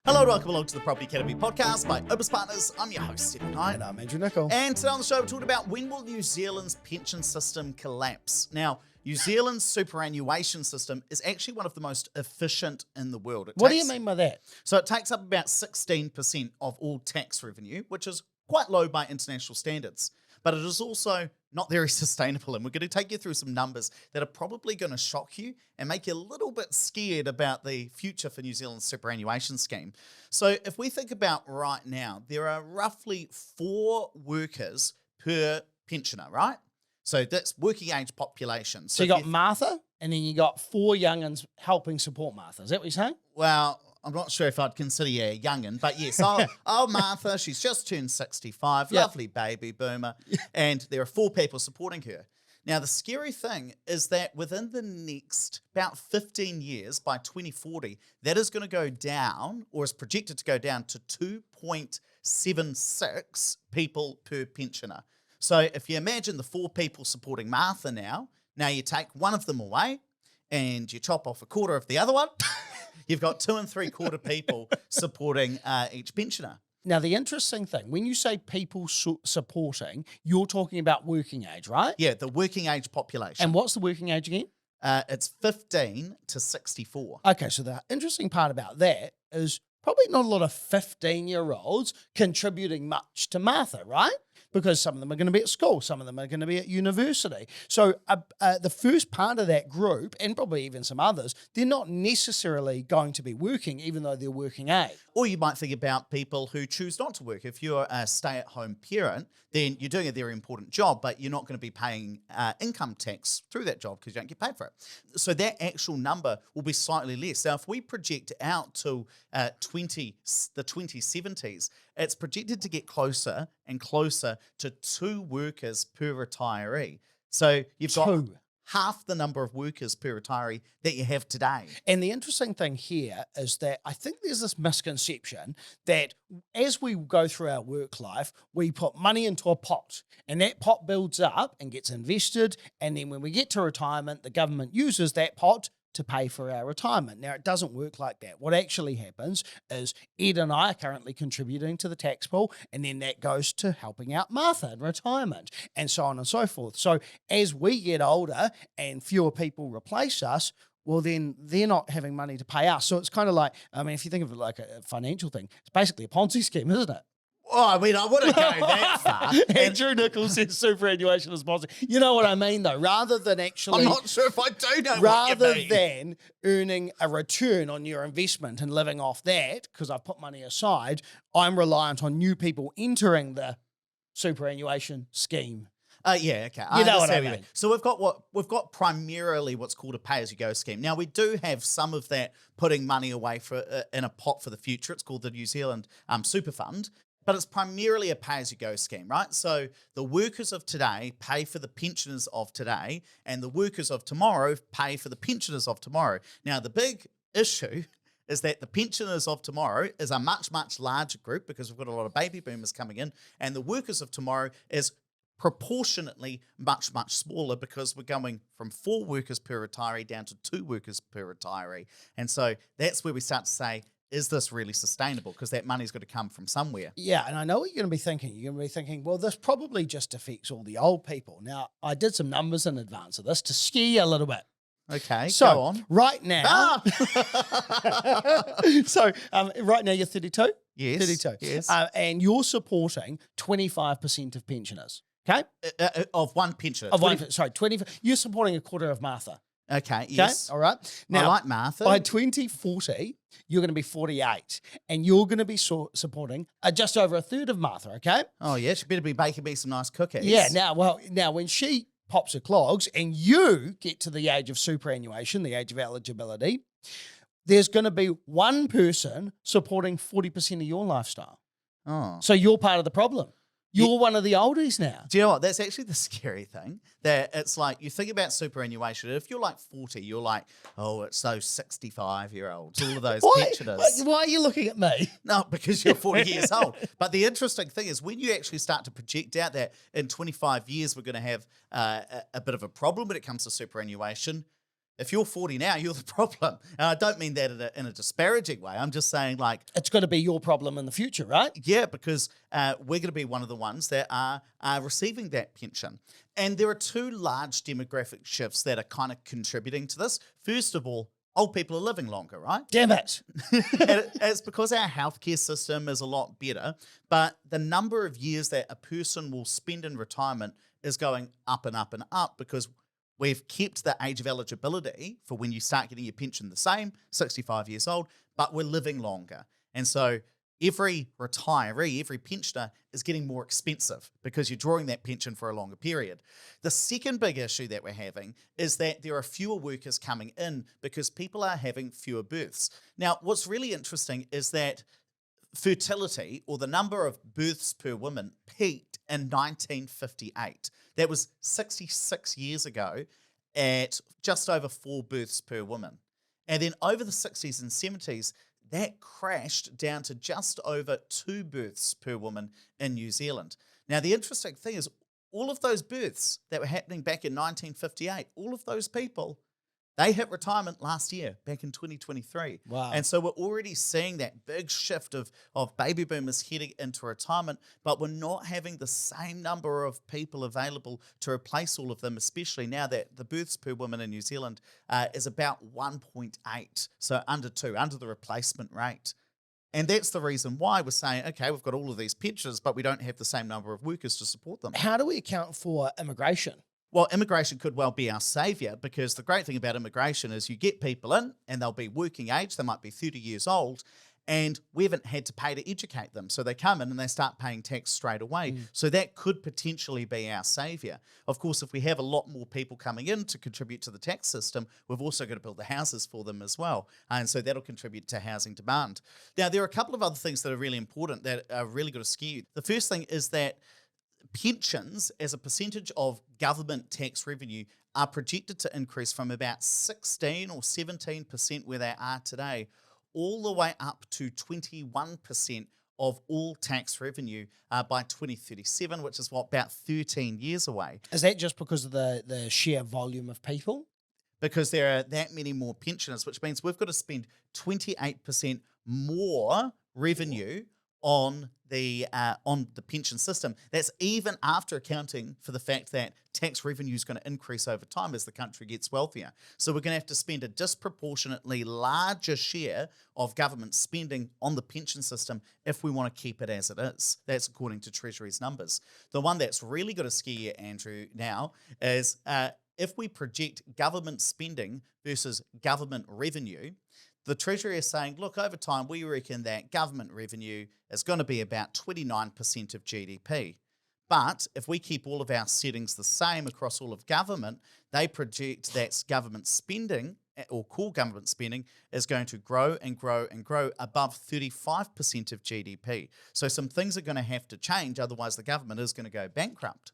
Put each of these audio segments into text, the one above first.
Hello and welcome along to the Property Academy podcast by Opus Partners. I'm your host, Stephen Knight. And I'm Andrew Nicol. And today on the show, we're talking about when will New Zealand's pension system collapse. Now, New Zealand's superannuation system is actually one of the most efficient in the world. What do you mean by that? So it takes up about 16% of all tax revenue, which is quite low by international standards. But it is also not very sustainable. And we're going to take you through some numbers that are probably going to shock you and make you a little bit scared about the future for New Zealand's superannuation scheme. So if we think about right now, there are roughly 4 workers per pensioner, right? So that's working age population. So you got Martha, and then you got 4 young'uns helping support Martha. Is that what you're saying? Well, I'm not sure if I'd consider you a young'un, but yes, Martha, she's just turned 65, lovely baby boomer, and there are 4 people supporting her. Now, the scary thing is that within the next about 15 years, by 2040, that is going to go down, or is projected to go down to 2.76 people per pensioner. So if you imagine the 4 people supporting Martha now you take one of them away and you chop off a quarter of the other one, you've got 2 3/4 people supporting each pensioner. Now, the interesting thing, when you say people supporting, you're talking about working age, right? Yeah, the working age population. And what's the working age again? It's 15 to 64. Okay, so the interesting part about that is probably not a lot of 15-year-olds contributing much to Martha, right? Because some of them are going to be at school, some of them are going to be at university. So the first part of that group, and probably even some others, they're not necessarily going to be working, even though they're working age. Or you might think about people who choose not to work. If you're a stay-at-home parent, then you're doing a very important job, but you're not going to be paying income tax through that job because you don't get paid for it. So that actual number will be slightly less. Now, if we project out to the 2070s, it's projected to get closer and closer to 2 workers per retiree. So you've got half the number of workers per retiree that you have today. And the interesting thing here is that I think there's this misconception that as we go through our work life, we put money into a pot and that pot builds up and gets invested. And then when we get to retirement, the government uses that pot to pay for our retirement. Now, it doesn't work like that. What actually happens is Ed and I are currently contributing to the tax pool, and then that goes to helping out Martha in retirement, and so on and so forth. So as we get older and fewer people replace us, well, then they're not having money to pay us. So it's kind of like, I mean, if you think of it like a financial thing, it's basically a Ponzi scheme, isn't it? Oh, I mean, I wouldn't go that far. Andrew Nicol says superannuation is positive. You know what I mean, though? Rather than actually... I'm not sure if I do know rather what you mean. than earning a return on your investment and living off that, because I've put money aside, I'm reliant on new people entering the superannuation scheme. Yeah, okay. You know what I mean. So we've got primarily what's called a pay-as-you-go scheme. Now we do have some of that putting money away for in a pot for the future. It's called the New Zealand Super Fund, but it's primarily a pay-as-you-go scheme, right? So the workers of today pay for the pensioners of today, and the workers of tomorrow pay for the pensioners of tomorrow. Now the big issue is that the pensioners of tomorrow is a much, much larger group because we've got a lot of baby boomers coming in, and the workers of tomorrow is proportionately much, much smaller because we're going from 4 workers per retiree down to 2 workers per retiree. And so that's where we start to say, is this really sustainable? Because that money's got to come from somewhere. Yeah, and I know what you're going to be thinking. You're going to be thinking, well, this probably just affects all the old people. Now, I did some numbers in advance of this to scare you a little bit. Okay, so, go on. Right now, right now you're 32? Yes. 32. Yes. And you're supporting 25% of pensioners. Okay? Of one pensioner. Of 20. You're supporting a quarter of Martha. Okay, yes. All right. Now, I like Martha. By 2040, you're going to be 48, and you're going to be supporting just over a third of Martha, okay? Oh, yeah, she better be baking me some nice cookies. Yeah, now when she pops her clogs and you get to the age of superannuation, the age of eligibility, there's going to be one person supporting 40% of your lifestyle. Oh. So you're part of the problem. You're one of the oldies now. Do you know what? That's actually the scary thing. That it's like, you think about superannuation, if you're like 40, you're like, oh, it's those 65-year-olds, all of those pensioners. Why are you looking at me? No, because you're 40 years old. But the interesting thing is when you actually start to project out that in 25 years we're going to have a bit of a problem when it comes to superannuation, if you're 40 now, you're the problem. And I don't mean that in a disparaging way. I'm just saying, like, It's going to be your problem in the future, right? yeah, because we're going to be one of the ones that are receiving that pension. And there are two large demographic shifts that are kind of contributing to this. First of all, old people are living longer, right? Damn it. And it's because our healthcare system is a lot better, but the number of years that a person will spend in retirement is going up and up and up because we've kept the age of eligibility for when you start getting your pension the same, 65 years old, but we're living longer. And so every retiree, every pensioner is getting more expensive because you're drawing that pension for a longer period. The second big issue that we're having is that there are fewer workers coming in because people are having fewer births. Now, what's really interesting is that fertility, or the number of births per woman, peaked in 1958. That was 66 years ago at just over 4 births per woman. And then over the 60s and 70s, that crashed down to just over 2 births per woman in New Zealand. Now, the interesting thing is all of those births that were happening back in 1958, all of those people, they hit retirement last year, back in 2023. Wow. And so we're already seeing that big shift of baby boomers heading into retirement, but we're not having the same number of people available to replace all of them, especially now that the births per woman in New Zealand is about 1.8, so under 2, under the replacement rate. And that's the reason why we're saying, okay, we've got all of these pensions, but we don't have the same number of workers to support them. How do we account for immigration? Well, immigration could well be our saviour, because the great thing about immigration is you get people in and they'll be working age, they might be 30 years old, and we haven't had to pay to educate them. So they come in and they start paying tax straight away. So that could potentially be our saviour. Of course, if we have a lot more people coming in to contribute to the tax system, we've also got to build the houses for them as well. And so that'll contribute to housing demand. Now, there are a couple of other things that are really important that are really going to skew. The first thing is that pensions as a percentage of government tax revenue are projected to increase from about 16 or 17% where they are today, all the way up to 21% of all tax revenue by 2037, which is about 13 years away. Is that just because of the sheer volume of people? Because there are that many more pensioners, which means we've got to spend 28% more revenue on the pension system. That's even after accounting for the fact that tax revenue is going to increase over time as the country gets wealthier. So we're going to have to spend a disproportionately larger share of government spending on the pension system if we want to keep it as it is. That's according to Treasury's numbers. The one that's really going to scare you, Andrew, now is if we project government spending versus government revenue. The Treasury is saying, look, over time, we reckon that government revenue is going to be about 29% of GDP. But if we keep all of our settings the same across all of government, they project that government spending, or core government spending, is going to grow and grow and grow above 35% of GDP. So some things are going to have to change, otherwise the government is going to go bankrupt.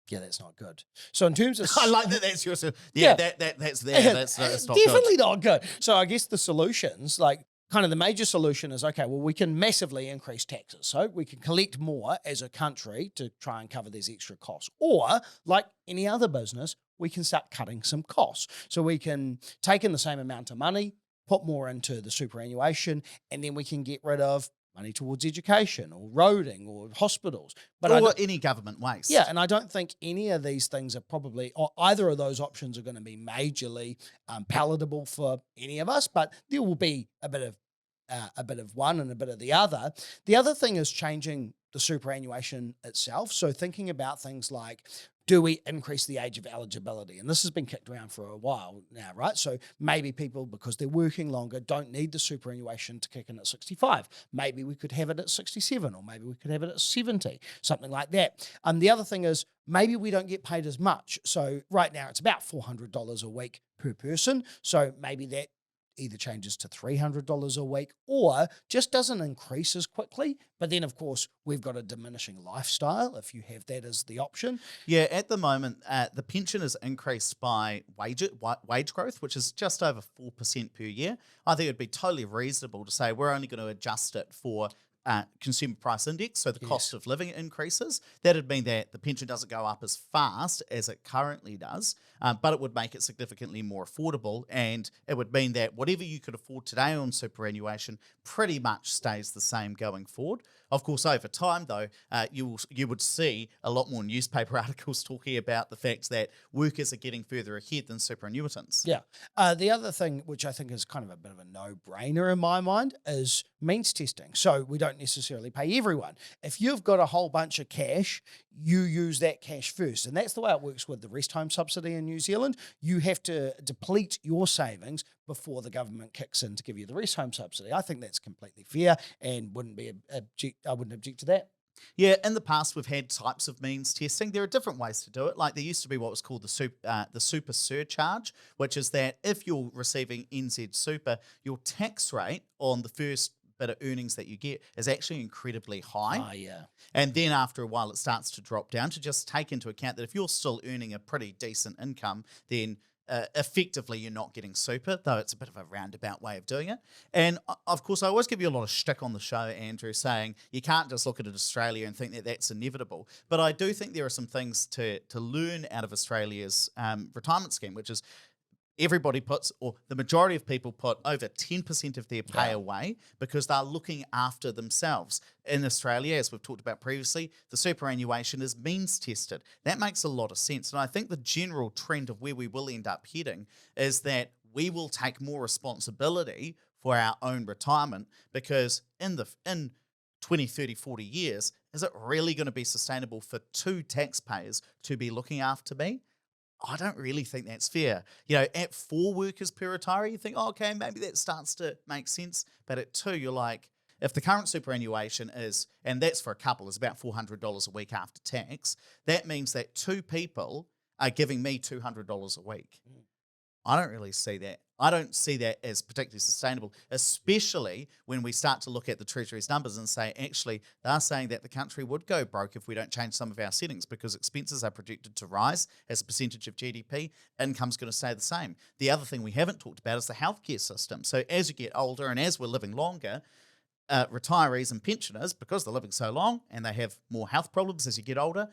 Yeah, that's not good. So in terms of... I like that that's your... Yeah. That's there. That's not definitely good. not good. So I guess the solutions, like kind of the major solution is, okay, well, we can massively increase taxes. So we can collect more as a country to try and cover these extra costs. Or like any other business, we can start cutting some costs. So we can take in the same amount of money, put more into the superannuation, and then we can get rid of money towards education or roading or hospitals. But or any government waste. Yeah, and I don't think any of these things are probably, or either of those options are going to be majorly palatable for any of us, but there will be a bit of one and a bit of the other. The other thing is changing the superannuation itself. So thinking about things like, do we increase the age of eligibility? And this has been kicked around for a while now, right? So maybe people, because they're working longer, don't need the superannuation to kick in at 65. Maybe we could have it at 67, or maybe we could have it at 70, something like that. And the other thing is, maybe we don't get paid as much. So right now it's about $400 a week per person. So maybe that either changes to $300 a week or just doesn't increase as quickly. But then, of course, we've got a diminishing lifestyle if you have that as the option. Yeah, at the moment, the pension is increased by wage growth, which is just over 4% per year. I think it'd be totally reasonable to say we're only going to adjust it for consumer price index, so the Yes. cost of living increases. That'd mean that the pension doesn't go up as fast as it currently does, but it would make it significantly more affordable, and it would mean that whatever you could afford today on superannuation pretty much stays the same going forward. Of course, over time, though, you would see a lot more newspaper articles talking about the fact that workers are getting further ahead than superannuitants. Yeah. The other thing, which I think is kind of a bit of a no-brainer in my mind, is means testing. So we don't necessarily pay everyone. If you've got a whole bunch of cash, you use that cash first. And that's the way it works with the rest home subsidy in New Zealand. You have to deplete your savings before the government kicks in to give you the rest home subsidy. I think that's completely fair and I wouldn't object to that. Yeah, in the past we've had types of means testing. There are different ways to do it. Like there used to be what was called the super surcharge, which is that if you're receiving NZ Super, your tax rate on the first bit of earnings that you get is actually incredibly high. Ah, yeah. And then after a while, it starts to drop down to just take into account that if you're still earning a pretty decent income, then effectively you're not getting super, though it's a bit of a roundabout way of doing it. And of course, I always give you a lot of shtick on the show, Andrew, saying you can't just look at Australia and think that that's inevitable. But I do think there are some things to learn out of Australia's retirement scheme, which is everybody puts, or the majority of people put over 10% of their pay away because they're looking after themselves. In Australia, as we've talked about previously, the superannuation is means tested. That makes a lot of sense. And I think the general trend of where we will end up heading is that we will take more responsibility for our own retirement because in 20, 30, 40 years, is it really going to be sustainable for two taxpayers to be looking after me? I don't really think that's fair. You know, at 4 workers per retiree, you think, oh, okay, maybe that starts to make sense. But at 2, you're like, if the current superannuation is, and that's for a couple, is about $400 a week after tax, that means that 2 people are giving me $200 a week. I don't really see that. I don't see that as particularly sustainable, especially when we start to look at the Treasury's numbers and say, actually, they're saying that the country would go broke if we don't change some of our settings because expenses are projected to rise as a percentage of GDP. Income's going to stay the same. The other thing we haven't talked about is the healthcare system. So as you get older and as we're living longer, retirees and pensioners, because they're living so long and they have more health problems as you get older,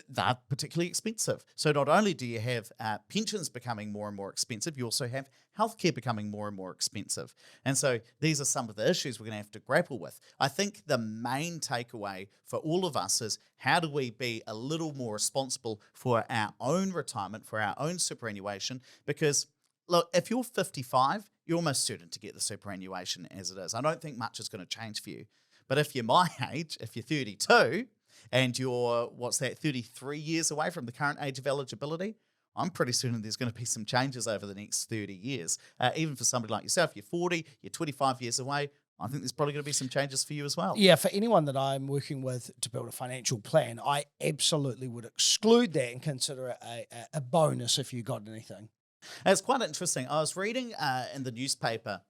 they're particularly expensive. So not only do you have pensions becoming more and more expensive, you also have healthcare becoming more and more expensive. And so these are some of the issues we're going to have to grapple with. I think the main takeaway for all of us is how do we be a little more responsible for our own retirement, for our own superannuation? Because look, if you're 55, you're almost certain to get the superannuation as it is. I don't think much is going to change for you. But if you're my age, if you're 32, and you're, 33 years away from the current age of eligibility, I'm pretty certain there's going to be some changes over the next 30 years. Even for somebody like yourself, you're 40, you're 25 years away, I think there's probably going to be some changes for you as well. Yeah, for anyone that I'm working with to build a financial plan, I absolutely would exclude that and consider it a bonus if you got anything. And it's quite interesting. I was reading in the newspaper,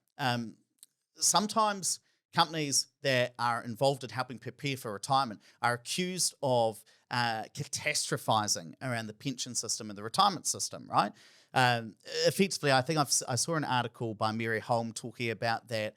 sometimes companies that are involved in helping prepare for retirement are accused of catastrophizing around the pension system and the retirement system, right? Effectively, I think I saw an article by Mary Holm talking about that.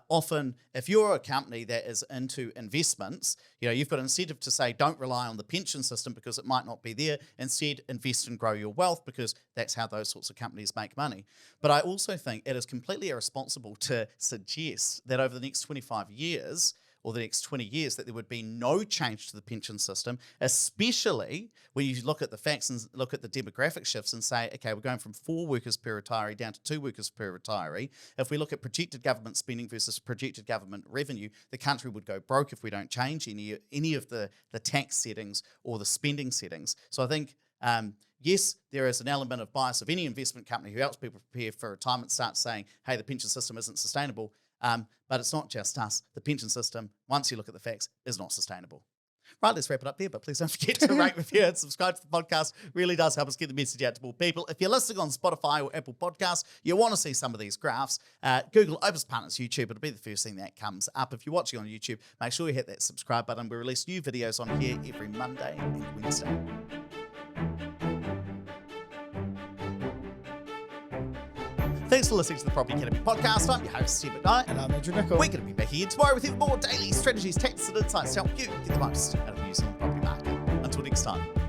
Often, if you're a company that is into investments, you know, you've got an incentive to say, don't rely on the pension system because it might not be there. Instead, invest and grow your wealth because that's how those sorts of companies make money. But I also think it is completely irresponsible to suggest that over the next 25 years, or the next 20 years, that there would be no change to the pension system, especially when you look at the facts and look at the demographic shifts and say, okay, we're going from 4 workers per retiree down to 2 workers per retiree. If we look at projected government spending versus projected government revenue, the country would go broke if we don't change any of the tax settings or the spending settings. So I think, yes, there is an element of bias of any investment company who helps people prepare for retirement starts saying, hey, the pension system isn't sustainable. But it's not just us. The pension system, once you look at the facts, is not sustainable. Right, let's wrap it up there, but please don't forget to rate, review, and subscribe to the podcast. Really does help us get the message out to more people. If you're listening on Spotify or Apple Podcasts, you want to see some of these graphs, Google Opus Partners YouTube. It'll be the first thing that comes up. If you're watching on YouTube, make sure you hit that subscribe button. We release new videos on here every Monday and Wednesday. Thanks for listening to the Property Academy podcast. I'm your host, Steve McKnight. And I'm Andrew Nicol. We're going to be back here tomorrow with even more daily strategies, tactics, and insights to help you get the most out of the New Zealand property market. Until next time.